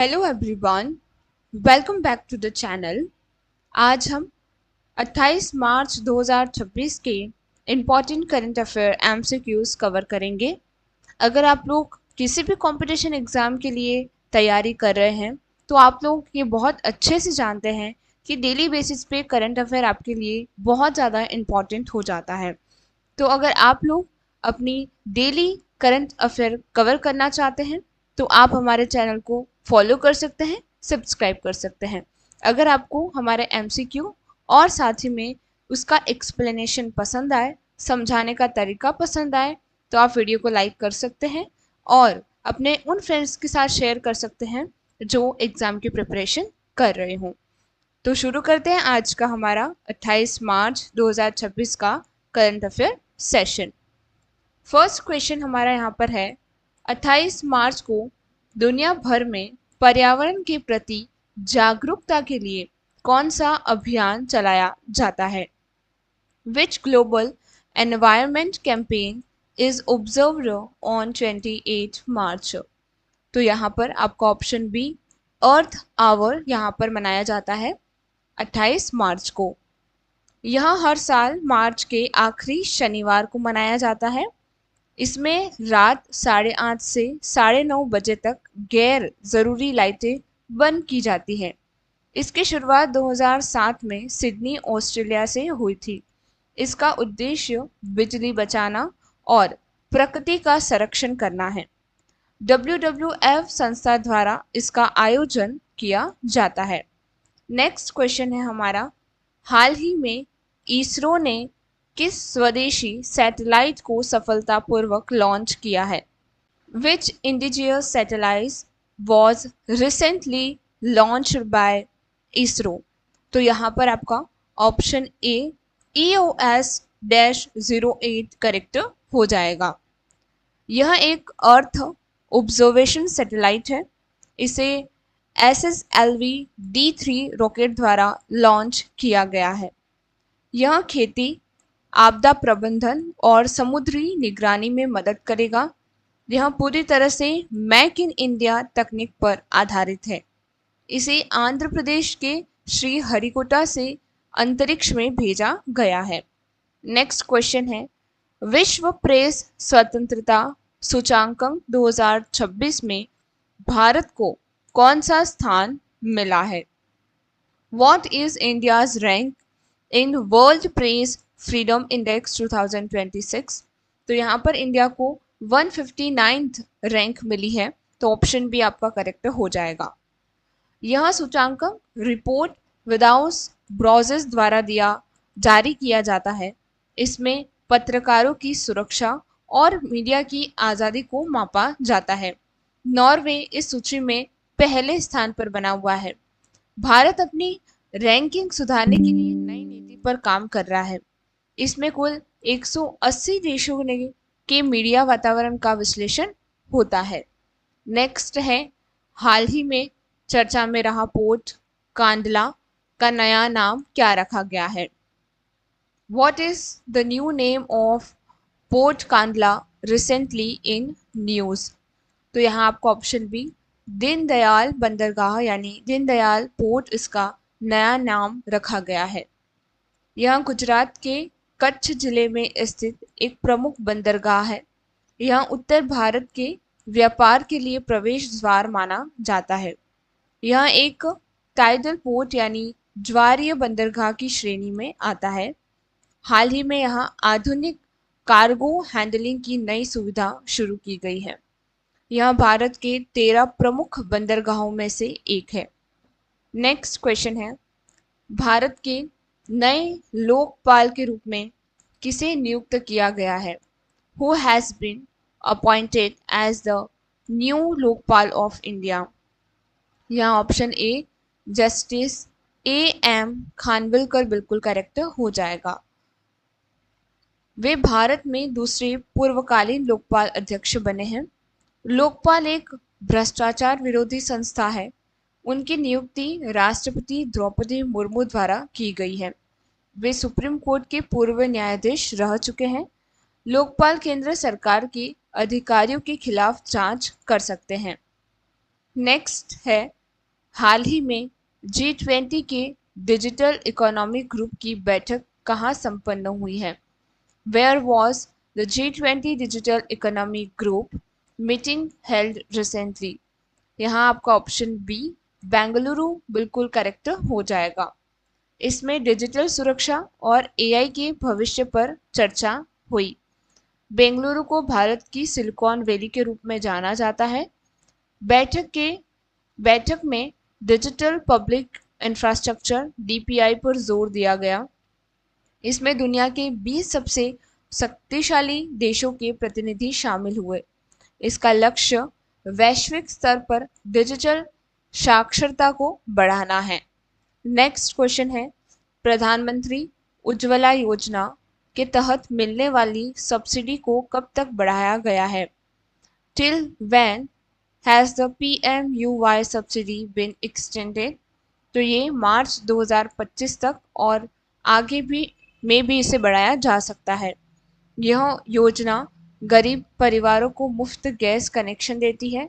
Hello everyone, welcome back to the channel. आज हम 28 मार्च 2026 के इम्पॉर्टेंट करंट अफेयर एमसीक्यूज कवर करेंगे। अगर आप लोग किसी भी कंपटीशन एग्ज़ाम के लिए तैयारी कर रहे हैं तो आप लोग ये बहुत अच्छे से जानते हैं कि डेली बेसिस पे करंट अफेयर आपके लिए बहुत ज़्यादा इम्पॉर्टेंट हो जाता है। तो अगर आप लोग अपनी डेली करंट अफेयर कवर करना चाहते हैं तो आप हमारे चैनल को फॉलो कर सकते हैं, सब्सक्राइब कर सकते हैं। अगर आपको हमारे एमसीक्यू और साथ ही में उसका एक्सप्लेनेशन पसंद आए, समझाने का तरीका पसंद आए, तो आप वीडियो को लाइक कर सकते हैं और अपने उन फ्रेंड्स के साथ शेयर कर सकते हैं जो एग्ज़ाम की प्रिपरेशन कर रहे हों। तो शुरू करते हैं आज का हमारा 28 मार्च 2026 का current affair session. First question हमारा यहाँ पर है, 28 मार्च को दुनिया भर में पर्यावरण के प्रति जागरूकता के लिए कौन सा अभियान चलाया जाता है? Which global environment campaign is observed on 28 मार्च? तो यहाँ पर आपका ऑप्शन बी, अर्थ आवर यहाँ पर मनाया जाता है 28 मार्च को। यह हर साल मार्च के आखिरी शनिवार को मनाया जाता है। इसमें रात 8:30 से 9:30 बजे तक गैर ज़रूरी लाइटें बंद की जाती हैं। इसकी शुरुआत 2007 में सिडनी, ऑस्ट्रेलिया से हुई थी। इसका उद्देश्य बिजली बचाना और प्रकृति का संरक्षण करना है। WWF संस्था द्वारा इसका आयोजन किया जाता है। नेक्स्ट क्वेश्चन है हमारा, हाल ही में इसरो ने किस स्वदेशी सैटेलाइट को सफलतापूर्वक लॉन्च किया है? Which indigenous satellite was recently launched by ISRO? तो यहाँ पर आपका ऑप्शन ए EOS-08 करेक्ट हो जाएगा। यह एक अर्थ ऑब्जर्वेशन सैटेलाइट है। इसे SSLV D3 रॉकेट द्वारा लॉन्च किया गया है। यह खेती, आपदा प्रबंधन और समुद्री निगरानी में मदद करेगा। यह पूरी तरह से मेक इन इंडिया तकनीक पर आधारित है। इसे आंध्र प्रदेश के श्रीहरिकोटा से अंतरिक्ष में भेजा गया है। नेक्स्ट क्वेश्चन है, विश्व प्रेस स्वतंत्रता सूचांकन 2026 में भारत को कौन सा स्थान मिला है? What is India's rank in World Press Freedom Index 2026? तो यहाँ पर इंडिया को 159th रैंक मिली है। तो ऑप्शन बी आपका करेक्ट हो जाएगा। यह सूचांकन रिपोर्ट विदाउट ब्राउजर्स द्वारा जारी किया जाता है। इसमें पत्रकारों की सुरक्षा और मीडिया की आज़ादी को मापा जाता है। नॉर्वे इस सूची में पहले स्थान पर बना हुआ है। भारत अपनी रैंकिंग सुधारने के लिए नई नीति पर काम कर रहा है। इसमें कुल 180 देशों के मीडिया वातावरण का विश्लेषण होता है। नेक्स्ट है, हाल ही में चर्चा में रहा पोर्ट कांडला का नया नाम क्या रखा गया है? What is the new name of Port Kandla recently in news? तो यहाँ आपको ऑप्शन बी दीनदयाल बंदरगाह यानी दीनदयाल पोर्ट इसका नया नाम रखा गया है। यह गुजरात के कच्छ जिले में स्थित एक प्रमुख बंदरगाह है। यह उत्तर भारत के व्यापार के लिए प्रवेश द्वार माना जाता है। यह एक टाइडल पोर्ट यानी ज्वारीय बंदरगाह की श्रेणी में आता है। हाल ही में यहाँ आधुनिक कार्गो हैंडलिंग की नई सुविधा शुरू की गई है। यह भारत के 13 प्रमुख बंदरगाहों में से एक है। नेक्स्ट क्वेश्चन है, भारत के नए लोकपाल के रूप में किसे नियुक्त किया गया है? Who has been appointed as the new Lokpal of India? यहाँ option A justice AM Khanwilkar बिल्कुल करेक्ट हो जाएगा। वे भारत में दूसरे पूर्वकालीन लोकपाल अध्यक्ष बने हैं। लोकपाल एक भ्रष्टाचार विरोधी संस्था है। उनकी नियुक्ति राष्ट्रपति द्रौपदी मुर्मू द्वारा की गई है। वे सुप्रीम कोर्ट के पूर्व न्यायाधीश रह चुके हैं। लोकपाल केंद्र सरकार के अधिकारियों के खिलाफ जांच कर सकते हैं। नेक्स्ट है, हाल ही में G20 के डिजिटल इकोनॉमिक ग्रुप की बैठक कहाँ संपन्न हुई है? Where was the G20 Digital Economic Group meeting held recently? यहाँ आपका ऑप्शन बी बेंगलुरु बिल्कुल करेक्ट हो जाएगा। इसमें डिजिटल सुरक्षा और एआई के भविष्य पर चर्चा हुई। बेंगलुरु को भारत की सिलिकॉन वैली के रूप में जाना जाता है। बैठक में डिजिटल पब्लिक इंफ्रास्ट्रक्चर डीपीआई पर जोर दिया गया। इसमें दुनिया के 20 सबसे शक्तिशाली देशों के प्रतिनिधि शामिल हुए। इसका लक्ष्य वैश्विक स्तर पर डिजिटल साक्षरता को बढ़ाना है। नेक्स्ट क्वेश्चन है, प्रधानमंत्री उज्ज्वला योजना के तहत मिलने वाली सब्सिडी को कब तक बढ़ाया गया है? Till when has the PMUY subsidy been extended? तो ये मार्च 2025 तक और आगे भी इसे बढ़ाया जा सकता है। यह योजना गरीब परिवारों को मुफ्त गैस कनेक्शन देती है।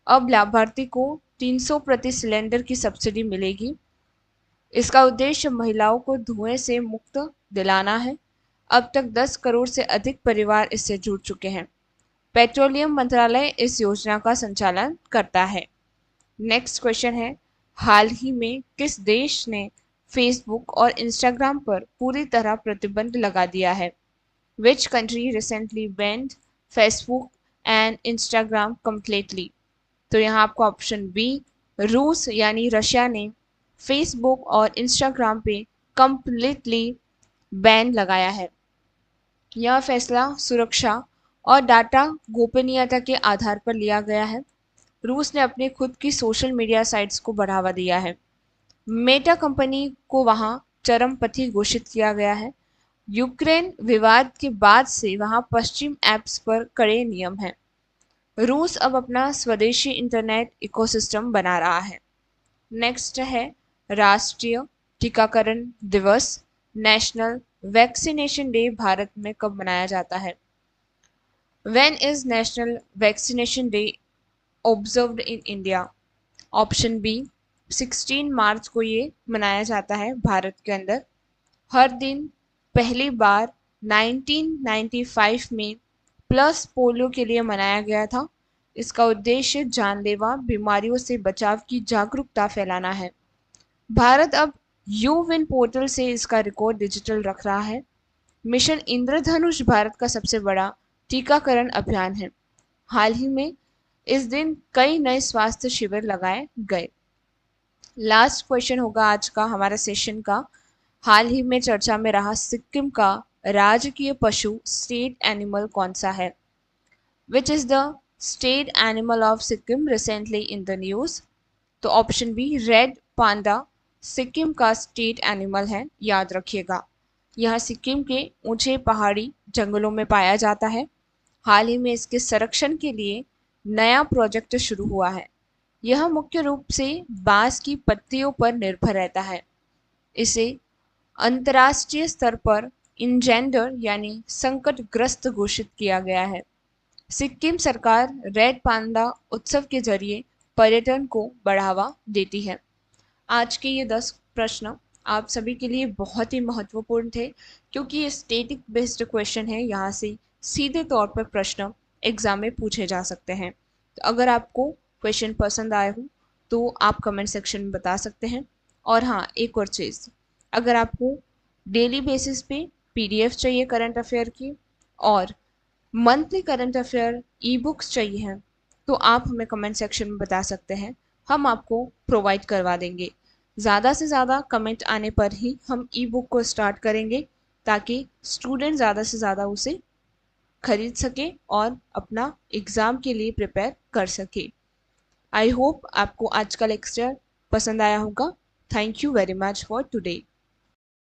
अब लाभार्थी को 300 प्रति सिलेंडर की सब्सिडी मिलेगी। इसका उद्देश्य महिलाओं को धुएं से मुक्त दिलाना है। अब तक 10 करोड़ से अधिक परिवार इससे जुड़ चुके हैं। पेट्रोलियम मंत्रालय इस योजना का संचालन करता है। नेक्स्ट क्वेश्चन है, हाल ही में किस देश ने फेसबुक और इंस्टाग्राम पर पूरी तरह प्रतिबंध लगा दिया है? Which country recently band Facebook and Instagram completely? तो यहाँ आपको ऑप्शन बी रूस यानी रशिया ने फेसबुक और इंस्टाग्राम पे कम्प्लीटली बैन लगाया है। यह फैसला सुरक्षा और डाटा गोपनीयता के आधार पर लिया गया है। रूस ने अपने खुद की सोशल मीडिया साइट्स को बढ़ावा दिया है। मेटा कंपनी को वहां चरमपंथी घोषित किया गया है। यूक्रेन विवाद के बाद से वहां पश्चिम ऐप्स पर कड़े नियम हैं। रूस अब अपना स्वदेशी इंटरनेट इकोसिस्टम बना रहा है। नेक्स्ट है, राष्ट्रीय टीकाकरण दिवस नेशनल वैक्सीनेशन डे भारत में कब मनाया जाता है? When is national vaccination day observed in India? Option B 16 मार्च को ये मनाया जाता है भारत के अंदर। हर दिन पहली बार 1995 में प्लस पोलियो के लिए मनाया गया था। इसका उद्देश्य जानलेवा बीमारियों से बचाव की जागरूकता फैलाना है। भारत अब यूविन पोर्टल से इसका रिकॉर्ड डिजिटल रख रहा है। मिशन इंद्रधनुष भारत का सबसे बड़ा टीकाकरण अभियान है। हाल ही में इस दिन कई नए स्वास्थ्य शिविर लगाए गए। लास्ट क्वेश्चन होगा आज का हमारा सेशन का। हाल ही में चर्चा में रहा सिक्किम का राजकीय पशु स्टेट एनिमल कौन सा है? Which is the state animal of Sikkim recently in the news? तो option B red panda Sikkim का स्टेट एनिमल है, याद रखिएगा। यह सिक्किम के ऊंचे पहाड़ी जंगलों में पाया जाता है। हाल ही में इसके संरक्षण के लिए नया प्रोजेक्ट शुरू हुआ है। यह मुख्य रूप से बांस की पत्तियों पर निर्भर रहता है। इसे अंतर्राष्ट्रीय स्तर पर इंजेंडर यानी संकटग्रस्त घोषित किया गया है। सिक्किम सरकार रेड पांडा उत्सव के जरिए पर्यटन को बढ़ावा देती है। आज के ये 10 प्रश्न आप सभी के लिए बहुत ही महत्वपूर्ण थे, क्योंकि ये स्टैटिक बेस्ड क्वेश्चन है। यहाँ से सीधे तौर पर प्रश्न एग्जाम में पूछे जा सकते हैं। तो अगर आपको क्वेश्चन पसंद आए हो तो आप कमेंट सेक्शन में बता सकते हैं। और हाँ, एक और चीज़, अगर आपको डेली बेसिस पे PDF चाहिए करंट अफेयर की और monthly current affair e books चाहिए हैं, तो आप हमें कमेंट सेक्शन में बता सकते हैं। हम आपको प्रोवाइड करवा देंगे। ज़्यादा से ज़्यादा कमेंट आने पर ही हम ई बुक को स्टार्ट करेंगे, ताकि स्टूडेंट ज़्यादा से ज़्यादा उसे खरीद सके और अपना एग्ज़ाम के लिए प्रिपेयर कर सके। आई होप आपको आज का लेक्चर पसंद आया होगा। Thank you very much for today.